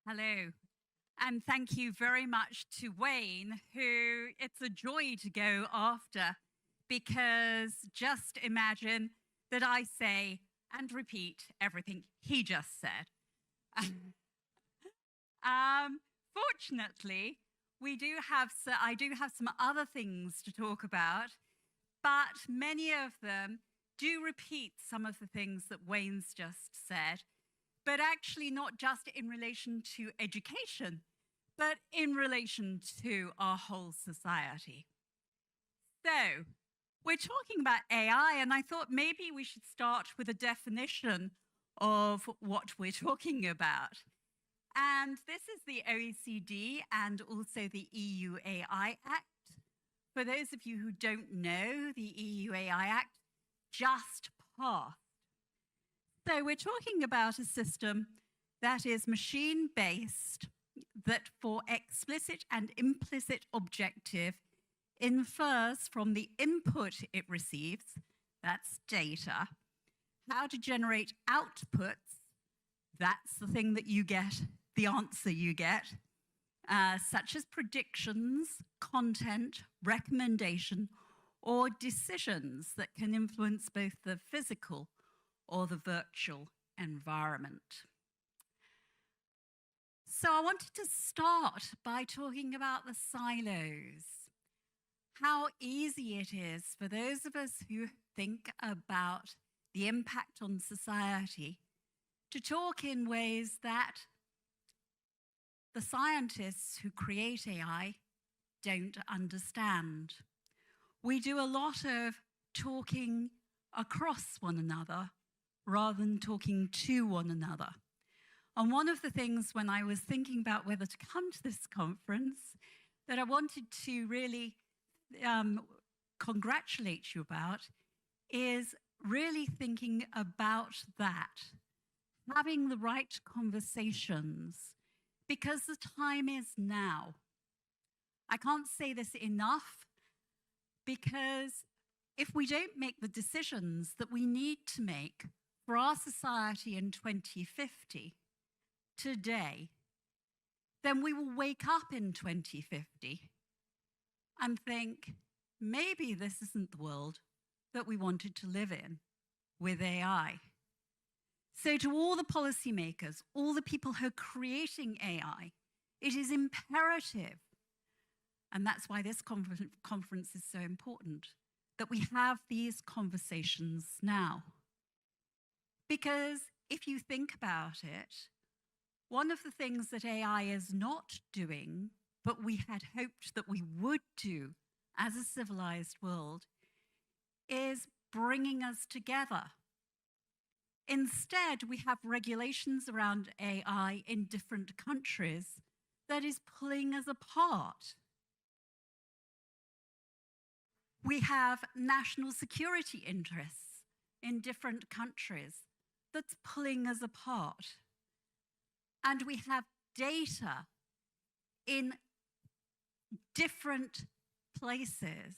Hello. And thank you very much to Wayne, who it's a joy to go after, because just imagine that I say and repeat everything he just said. Fortunately, I do have some other things to talk about, but many of them do repeat some of the things that Wayne's just said, but actually not just in relation to education, but in relation to our whole society. So, we're talking about AI, and I thought maybe we should start with a definition of what we're talking about. And this is the OECD and also the EU AI Act. For those of you who don't know, the EU AI Act just passed. So we're talking about a system that is machine-based, that for explicit and implicit objective infers from the input it receives, that's data, how to generate outputs, that's the thing that you get, the answer you get, such as predictions, content, recommendation, or decisions that can influence both the physical or the virtual environment. So I wanted to start by talking about the silos. How easy it is for those of us who think about the impact on society to talk in ways that the scientists who create AI don't understand. We do a lot of talking across one another rather than talking to one another. And one of the things when I was thinking about whether to come to this conference that I wanted to really congratulate you about is really thinking about that, having the right conversations, because the time is now. I can't say this enough, because if we don't make the decisions that we need to make for our society in 2050 today, then we will wake up in 2050 and think, maybe this isn't the world that we wanted to live in with AI. So to all the policymakers, all the people who are creating AI, it is imperative, and that's why this conference is so important, that we have these conversations now. Because if you think about it, one of the things that AI is not doing, but we had hoped that we would do as a civilized world, is bringing us together. Instead, we have regulations around AI in different countries that is pulling us apart. We have national security interests in different countries that's pulling us apart. And we have data in different places,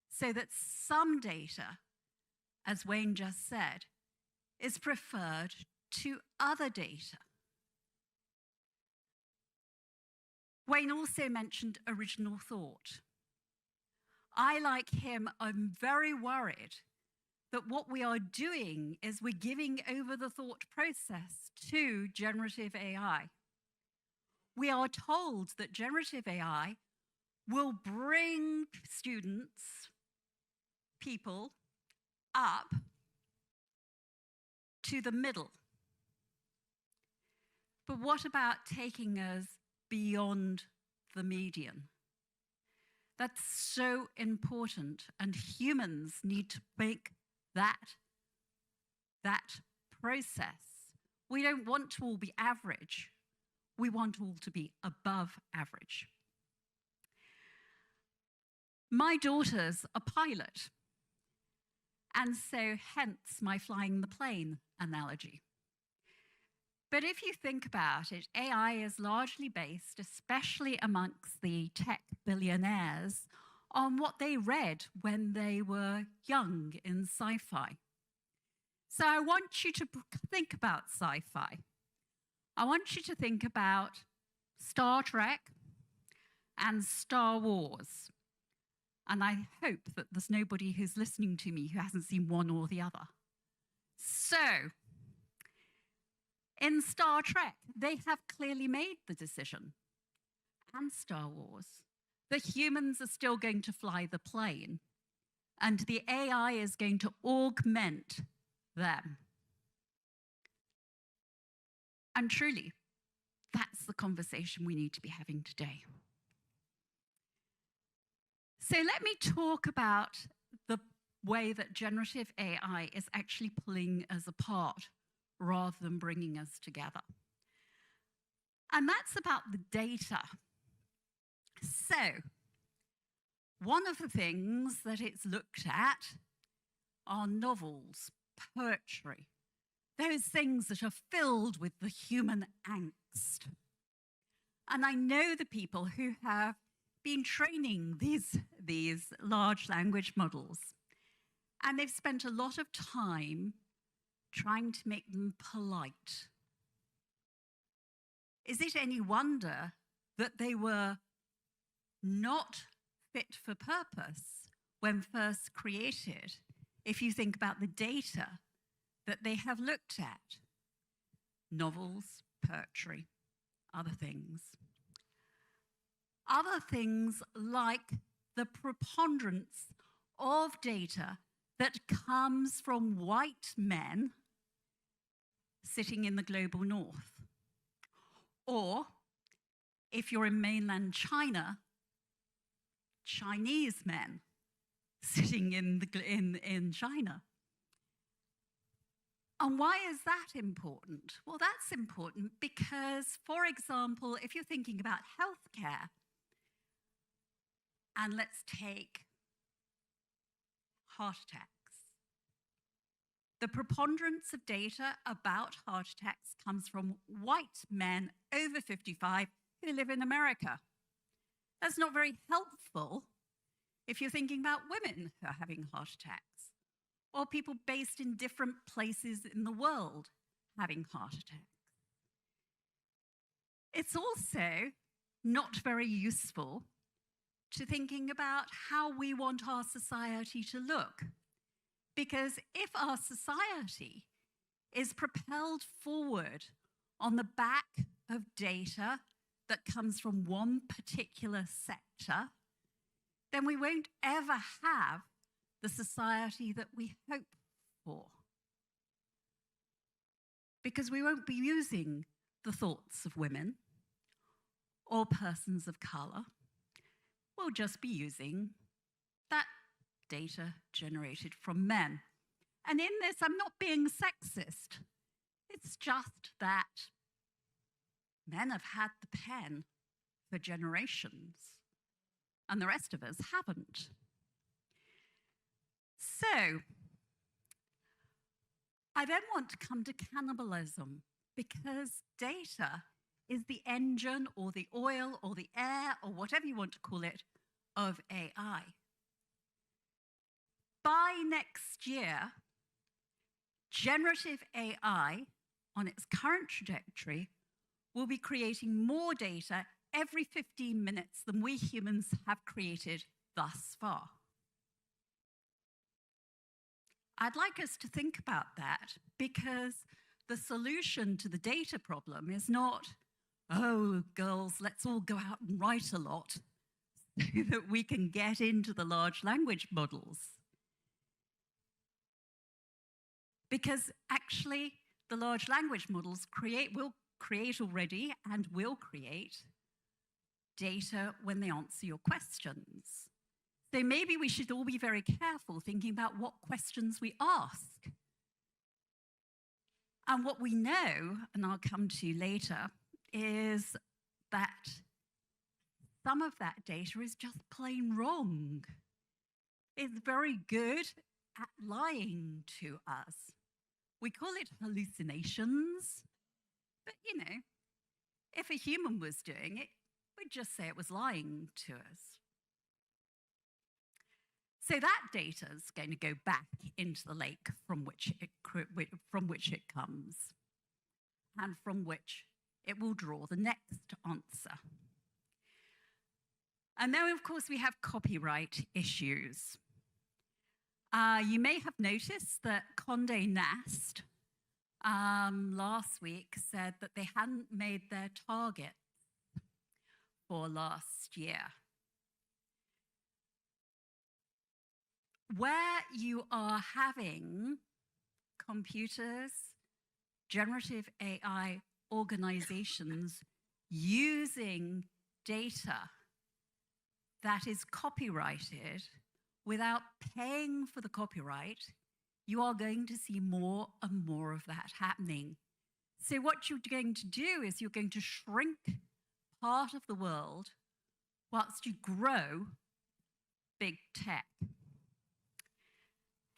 so that some data, as Wayne just said, is preferred to other data. Wayne also mentioned original thought. I, like him, am very worried that what we are doing is we're giving over the thought process to generative AI. We are told that generative AI will bring students, people, up to the middle. But what about taking us beyond the median? That's so important, and humans need to make that process. We don't want to all be average. We want all to be above average. My daughter's a pilot, and so hence my flying the plane analogy. But if you think about it, AI is largely based, especially amongst the tech billionaires, on what they read when they were young in sci-fi. So I want you to think about sci-fi. I want you to think about Star Trek and Star Wars. And I hope that there's nobody who's listening to me who hasn't seen one or the other. So, in Star Trek, they have clearly made the decision, and Star Wars, that humans are still going to fly the plane, and the AI is going to augment them. And truly, that's the conversation we need to be having today. So let me talk about the way that generative AI is actually pulling us apart rather than bringing us together. And that's about the data. So, one of the things that it's looked at are novels, poetry, those things that are filled with the human angst. And I know the people who have been training these large language models, and they've spent a lot of time trying to make them polite. Is it any wonder that they were not fit for purpose when first created, if you think about the data that they have looked at? Novels, poetry, other things. Other things like the preponderance of data that comes from white men sitting in the global north. Or, if you're in mainland China, Chinese men sitting in China. And why is that important? Well, that's important because, for example, if you're thinking about healthcare, and let's take heart attacks. The preponderance of data about heart attacks comes from white men over 55 who live in America. That's not very helpful if you're thinking about women who are having heart attacks, or people based in different places in the world having heart attacks. It's also not very useful to thinking about how we want our society to look. Because if our society is propelled forward on the back of data that comes from one particular sector, then we won't ever have the society that we hope for. Because we won't be using the thoughts of women or persons of color. We'll just be using that data generated from men. And in this, I'm not being sexist. It's just that men have had the pen for generations, and the rest of us haven't. So, I then want to come to cannibalism, because data is the engine or the oil or the air or whatever you want to call it of AI. By next year, generative AI on its current trajectory will be creating more data every 15 minutes than we humans have created thus far. I'd like us to think about that, because the solution to the data problem is not, oh, girls, let's all go out and write a lot so that we can get into the large language models. Because actually, the large language models will create already and will create data when they answer your questions. So maybe we should all be very careful thinking about what questions we ask. And what we know, and I'll come to later, is that some of that data is just plain wrong. It's very good at lying to us. We call it hallucinations, but you know, if a human was doing it, we'd just say it was lying to us. So that data is going to go back into the lake from which it comes, and from which it will draw the next answer. And then, of course, we have copyright issues. You may have noticed that Condé Nast last week said that they hadn't made their target for last year. Where you are having computers, generative AI organizations using data that is copyrighted without paying for the copyright, you are going to see more and more of that happening. So what you're going to do is you're going to shrink part of the world whilst you grow big tech.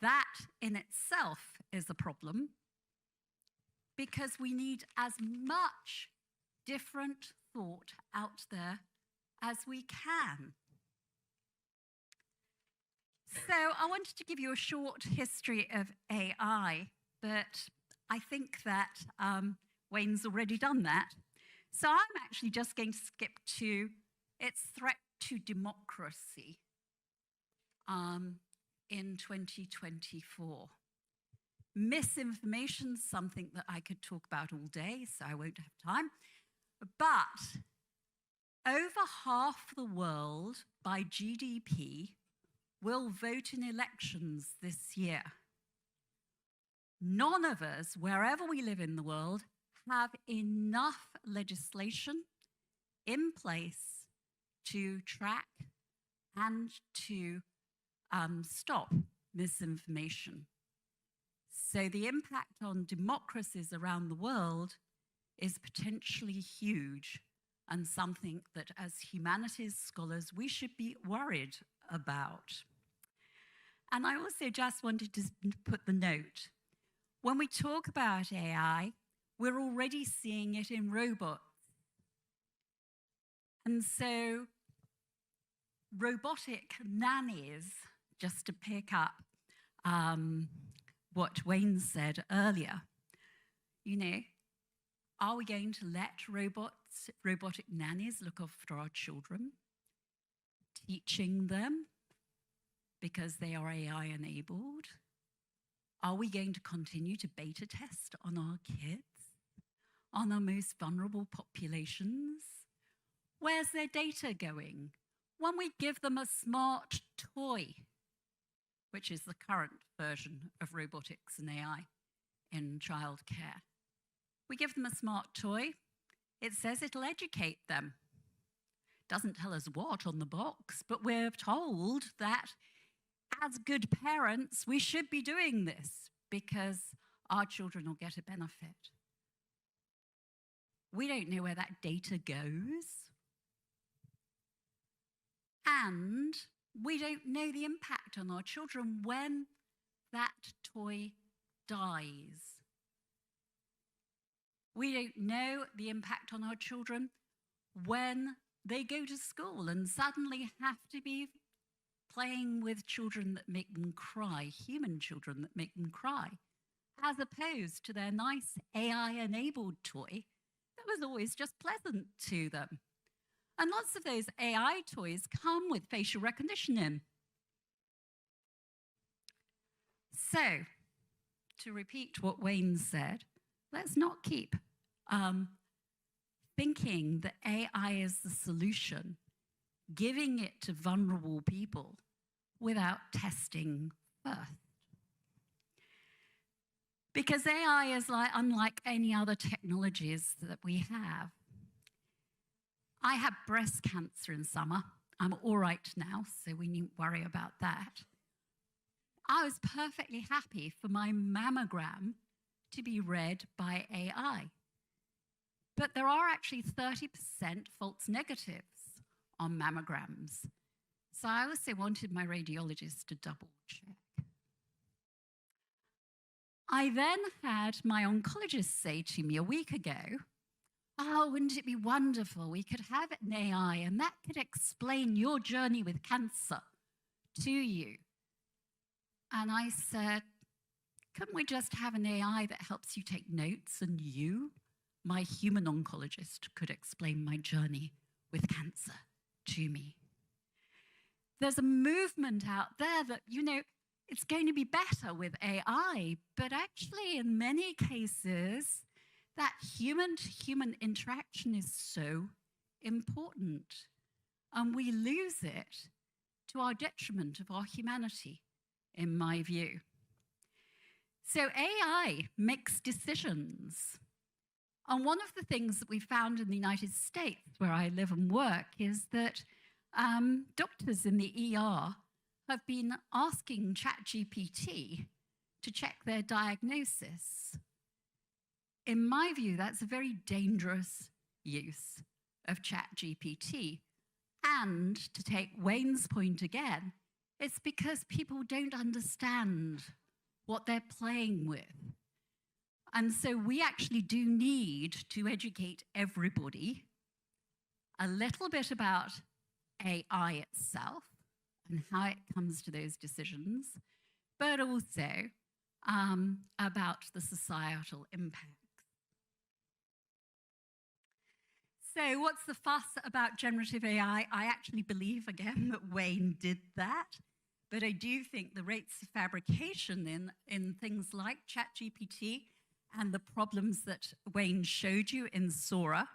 That in itself is a problem because we need as much different thought out there as we can. So I wanted to give you a short history of AI, but I think that Wayne's already done that. So I'm actually just going to skip to its threat to democracy in 2024. Misinformation is something that I could talk about all day, so I won't have time. But over half the world by GDP will vote in elections this year. None of us, wherever we live in the world, have enough legislation in place to track and to stop misinformation. So the impact on democracies around the world is potentially huge and something that as humanities scholars we should be worried about. And I also just wanted to put the note. When we talk about AI, we're already seeing it in robots. And so robotic nannies, just to pick up what Wayne said earlier, you know, are we going to let robotic nannies look after our children, teaching them because they are AI enabled? Are we going to continue to beta test on our kids, on our most vulnerable populations? Where's their data going? When we give them a smart toy, which is the current version of robotics and AI in childcare, we give them a smart toy, it says it'll educate them. Doesn't tell us what on the box, but we're told that as good parents, we should be doing this because our children will get a benefit. We don't know where that data goes. And we don't know the impact on our children when that toy dies. We don't know the impact on our children when they go to school and suddenly have to be playing with children that make them cry, human children that make them cry, as opposed to their nice AI-enabled toy that was always just pleasant to them. And lots of those AI toys come with facial recognition in. So, to repeat what Wayne said, let's not keep thinking that AI is the solution, giving it to vulnerable people without testing first. Because AI is unlike any other technologies that we have. I had breast cancer in summer. I'm all right now, so we needn't worry about that. I was perfectly happy for my mammogram to be read by AI. But there are actually 30% false negatives on mammograms. So I also wanted my radiologist to double check. I then had my oncologist say to me a week ago, oh, wouldn't it be wonderful? We could have an AI and that could explain your journey with cancer to you. And I said, couldn't we just have an AI that helps you take notes and you my human oncologist could explain my journey with cancer to me. There's a movement out there that, it's going to be better with AI, but actually in many cases, that human-to-human interaction is so important, and we lose it to our detriment of our humanity, in my view. So AI makes decisions. And one of the things that we found in the United States, where I live and work, is that doctors in the ER have been asking ChatGPT to check their diagnosis. In my view, that's a very dangerous use of ChatGPT. And to take Wayne's point again, it's because people don't understand what they're playing with. And so we actually do need to educate everybody a little bit about AI itself and how it comes to those decisions, but also about the societal impacts. So what's the fuss about generative AI? I actually believe, again, that Wayne did that. But I do think the rates of fabrication in things like ChatGPT and the problems that Wayne showed you in Sora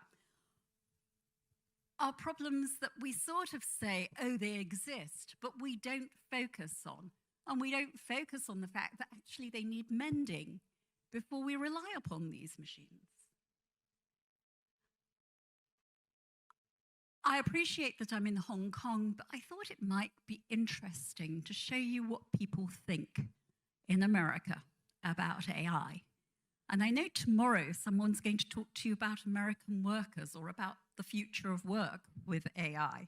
are problems that we sort of say, oh, they exist, but we don't focus on. And we don't focus on the fact that actually they need mending before we rely upon these machines. I appreciate that I'm in Hong Kong, but I thought it might be interesting to show you what people think in America about AI. And I know tomorrow someone's going to talk to you about American workers or about the future of work with AI.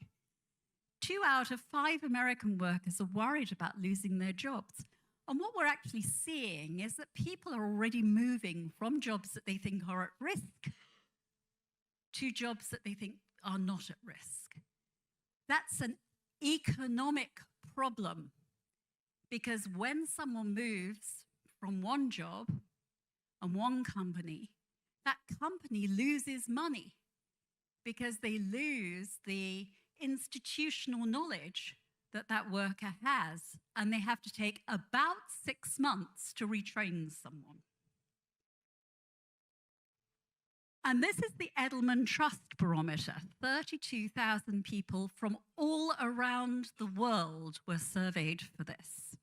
2 out of 5 American workers are worried about losing their jobs. And what we're actually seeing is that people are already moving from jobs that they think are at risk to jobs that they think are not at risk. That's an economic problem, because when someone moves from one job and one company, that company loses money because they lose the institutional knowledge that that worker has, and they have to take about 6 months to retrain someone. And this is the Edelman Trust Barometer. 32,000 people from all around the world were surveyed for this.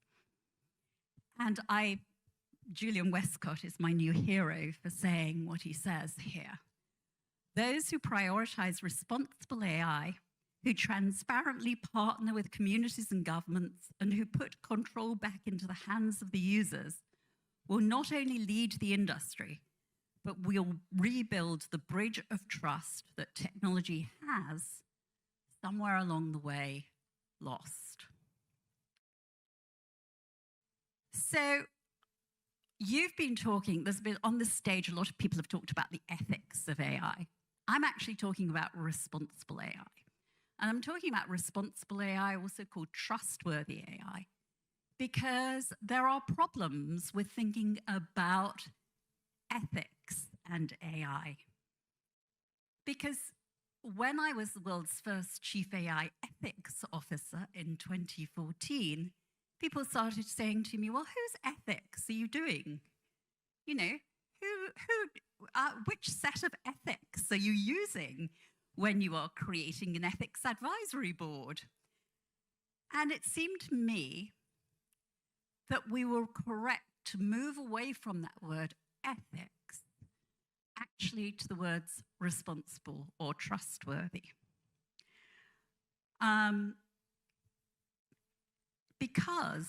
And Julian Westcott is my new hero for saying what he says here. Those who prioritize responsible AI, who transparently partner with communities and governments, and who put control back into the hands of the users, will not only lead the industry, but we'll rebuild the bridge of trust that technology has somewhere along the way lost. So you've been talking, there's been on this stage, a lot of people have talked about the ethics of AI. I'm actually talking about responsible AI. And I'm talking about responsible AI, also called trustworthy AI, because there are problems with thinking about ethics and AI. Because when I was the world's first chief AI ethics officer in 2014, people started saying to me, well, whose ethics are you doing? You know, which set of ethics are you using when you are creating an ethics advisory board? And it seemed to me that we were correct to move away from that word ethics actually to the words responsible or trustworthy. Because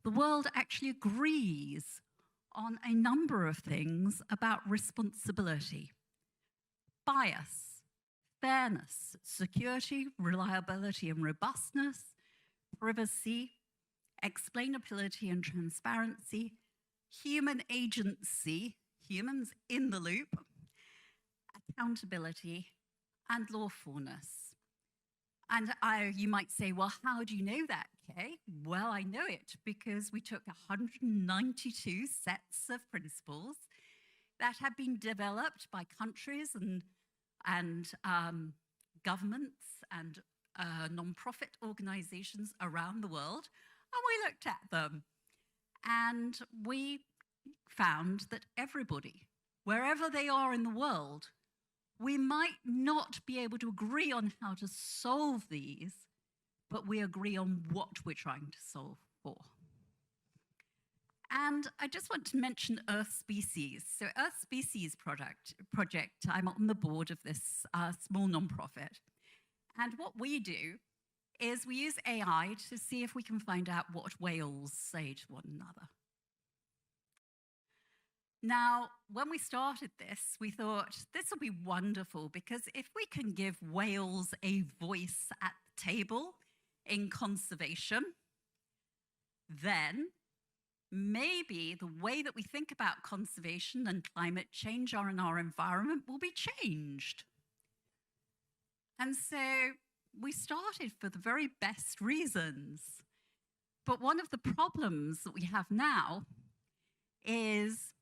the world actually agrees on a number of things about responsibility: bias, fairness, security, reliability and robustness, privacy, explainability and transparency, human agency, humans in the loop, accountability, and lawfulness. And you might say, well, how do you know that, Kay? Well, I know it because we took 192 sets of principles that have been developed by countries and governments and non-profit organizations around the world, and we looked at them. And we found that everybody, wherever they are in the world, we might not be able to agree on how to solve these, but we agree on what we're trying to solve for. And I just want to mention Earth Species. So Earth Species project, I'm on the board of this small nonprofit. And what we do is we use AI to see if we can find out what whales say to one another. Now, when we started this, we thought this will be wonderful, because if we can give whales a voice at the table in conservation, then maybe the way that we think about conservation and climate change and our environment will be changed. And so we started for the very best reasons. But one of the problems that we have now is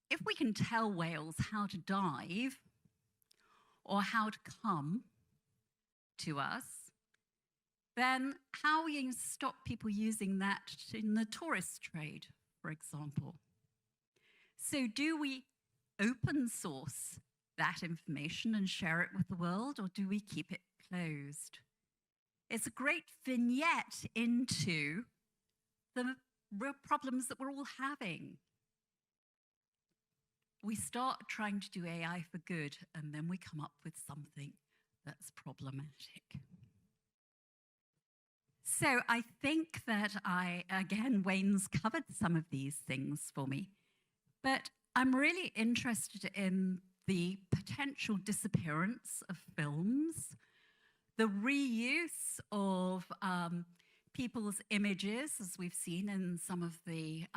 if we can tell whales how to dive or how to come to us, then how are we going to stop people using that in the tourist trade, for example? So do we open source that information and share it with the world, or do we keep it closed? It's a great vignette into the real problems that we're all having. We start trying to do AI for good, and then we come up with something that's problematic. So I think that again, Wayne's covered some of these things for me, but I'm really interested in the potential disappearance of films, the reuse of people's images, as we've seen in some of the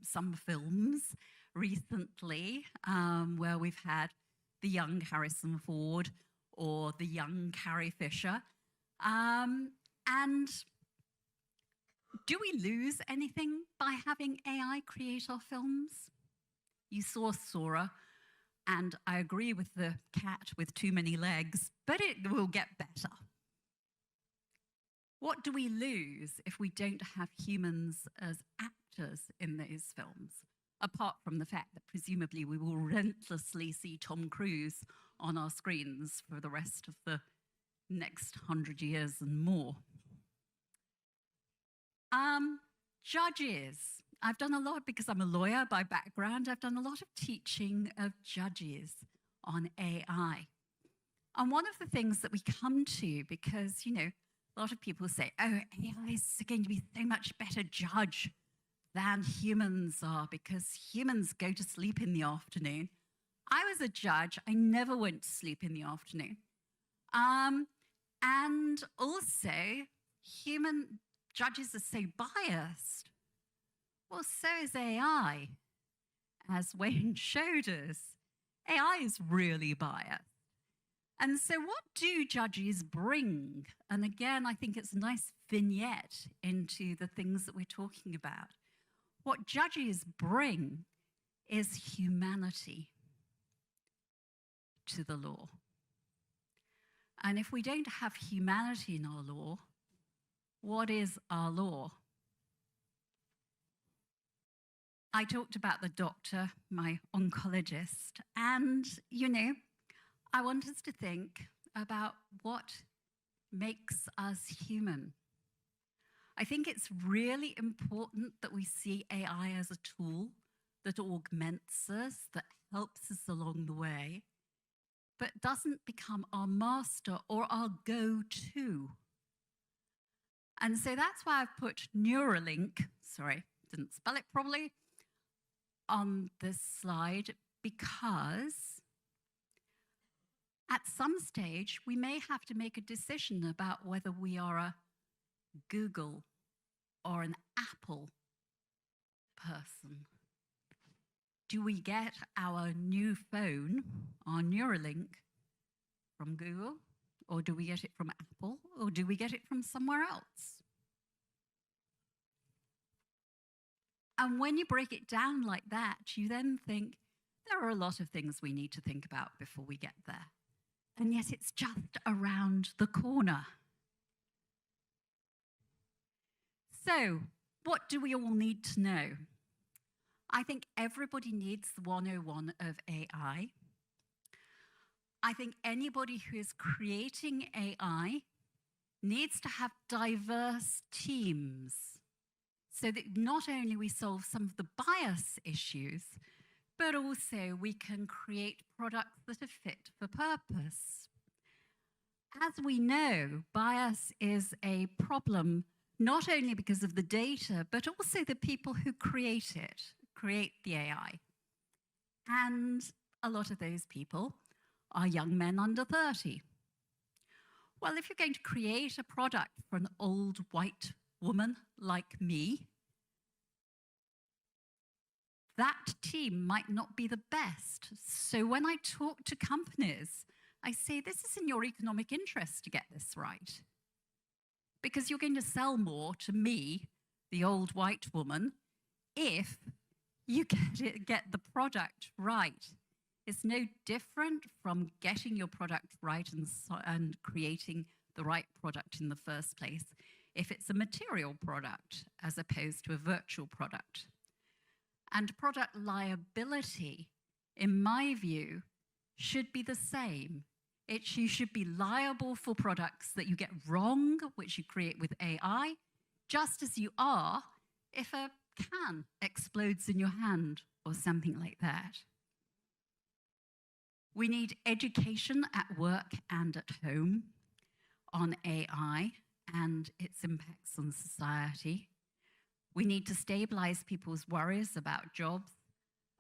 some films recently, where we've had the young Harrison Ford or the young Carrie Fisher. And do we lose anything by having AI create our films? You saw Sora, and I agree with the cat with too many legs, but it will get better. What do we lose if we don't have humans as actors in these films? Apart from the fact that presumably we will relentlessly see Tom Cruise on our screens for the rest of the next 100 years and more. Judges. I've done a lot, because I'm a lawyer by background, I've done a lot of teaching of judges on AI. And one of the things that we come to, because, you know, a lot of people say, oh, AI is going to be so much better judge than humans are, because humans go to sleep in the afternoon. I was a judge. I never went to sleep in the afternoon. And also, human judges are so biased. Well, so is AI. As Wayne showed us, AI is really biased. And so what do judges bring? And again, I think it's a nice vignette into the things that we're talking about. What judges bring is humanity to the law. And if we don't have humanity in our law, what is our law? I talked about the doctor, my oncologist, and, you know, I want us to think about what makes us human. I think it's really important that we see AI as a tool that augments us, that helps us along the way, but doesn't become our master or our go-to. And so that's why I've put Neuralink, sorry, didn't spell it properly, on this slide, because at some stage we may have to make a decision about whether we are a Google or an Apple person. Do we get our new phone, our Neuralink, from Google? Or do we get it from Apple? Or do we get it from somewhere else? And when you break it down like that, you then think, there are a lot of things we need to think about before we get there. And yet it's just around the corner. So, what do we all need to know? I think everybody needs the 101 of AI. I think anybody who is creating AI needs to have diverse teams so that not only we solve some of the bias issues, but also we can create products that are fit for purpose. As we know, bias is a problem not only because of the data, but also the people who create the AI. And a lot of those people are young men under 30. Well, if you're going to create a product for an old white woman like me, that team might not be the best. So when I talk to companies, I say, this is in your economic interest to get this right. Because you're going to sell more to me, the old white woman, if you get the product right. It's no different from getting your product right and creating the right product in the first place if it's a material product as opposed to a virtual product. And product liability, in my view, should be the same. You should be liable for products that you get wrong, which you create with AI, just as you are if a can explodes in your hand or something like that. We need education at work and at home on AI and its impacts on society. We need to stabilize people's worries about jobs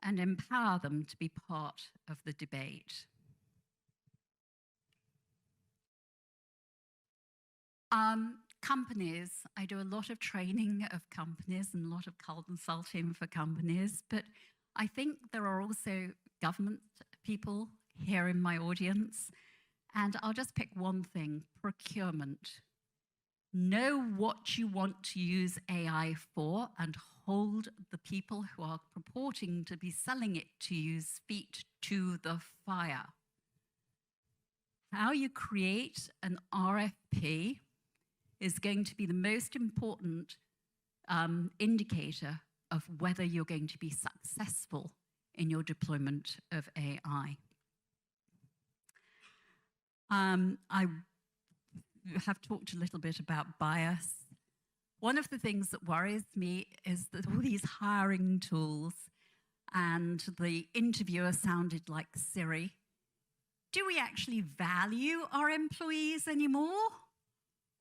and empower them to be part of the debate. Companies, I do a lot of training of companies and a lot of consulting for companies, but I think there are also government people here in my audience, and I'll just pick one thing: procurement. Know what you want to use AI for and hold the people who are purporting to be selling it to you's feet to the fire. How you create an RFP is going to be the most important indicator of whether you're going to be successful in your deployment of AI. I have talked a little bit about bias. One of the things that worries me is that all these hiring tools, and the interviewer sounded like Siri. Do we actually value our employees anymore?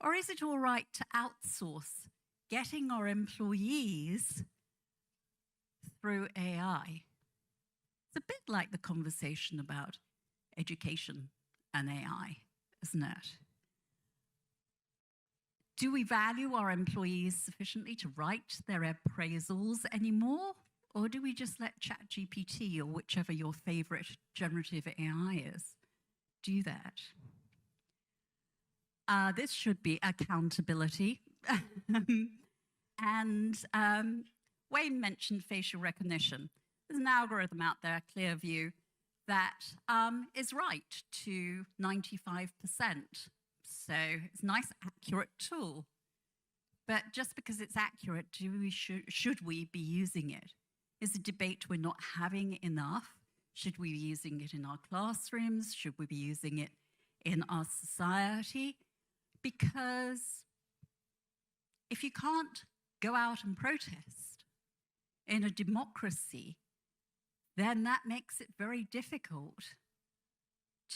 Or is it all right to outsource getting our employees through AI? It's a bit like the conversation about education and AI, isn't it? Do we value our employees sufficiently to write their appraisals anymore? Or do we just let ChatGPT or whichever your favorite generative AI is do that? This should be accountability. And Wayne mentioned facial recognition. There's an algorithm out there, Clearview, that is right to 95%. So it's a nice, accurate tool. But just because it's accurate, should we be using it? Is a debate we're not having enough. Should we be using it in our classrooms? Should we be using it in our society? Because if you can't go out and protest in a democracy, then that makes it very difficult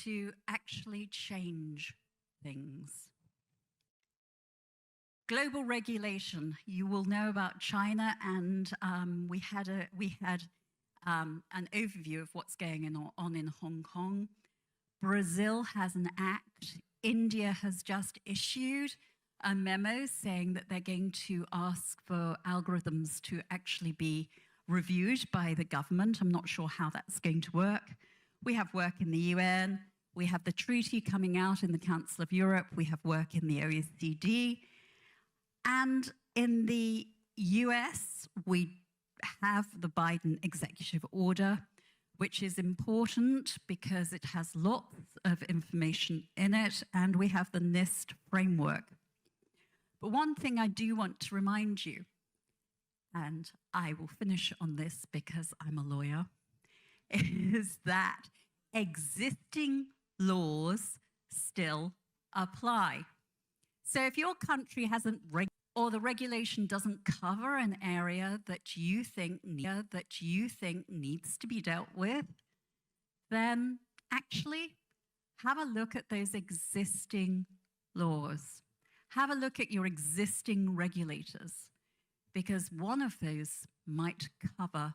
to actually change things. Global regulation. You will know about China, and we had an overview of what's going on in Hong Kong. Brazil has an act. India has just issued a memo saying that they're going to ask for algorithms to actually be reviewed by the government. I'm not sure how that's going to work. We have work in the UN. We have the treaty coming out in the Council of Europe. We have work in the OECD. And in the US, we have the Biden executive order. which is important because it has lots of information in it, and we have the NIST framework. But one thing I do want to remind you, and I will finish on this because I'm a lawyer, is that existing laws still apply. So if your country hasn't or the regulation doesn't cover an area that you think needs to be dealt with, then actually have a look at those existing laws. Have a look at your existing regulators, because one of those might cover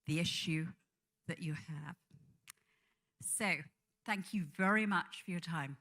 the issue that you have. So, thank you very much for your time.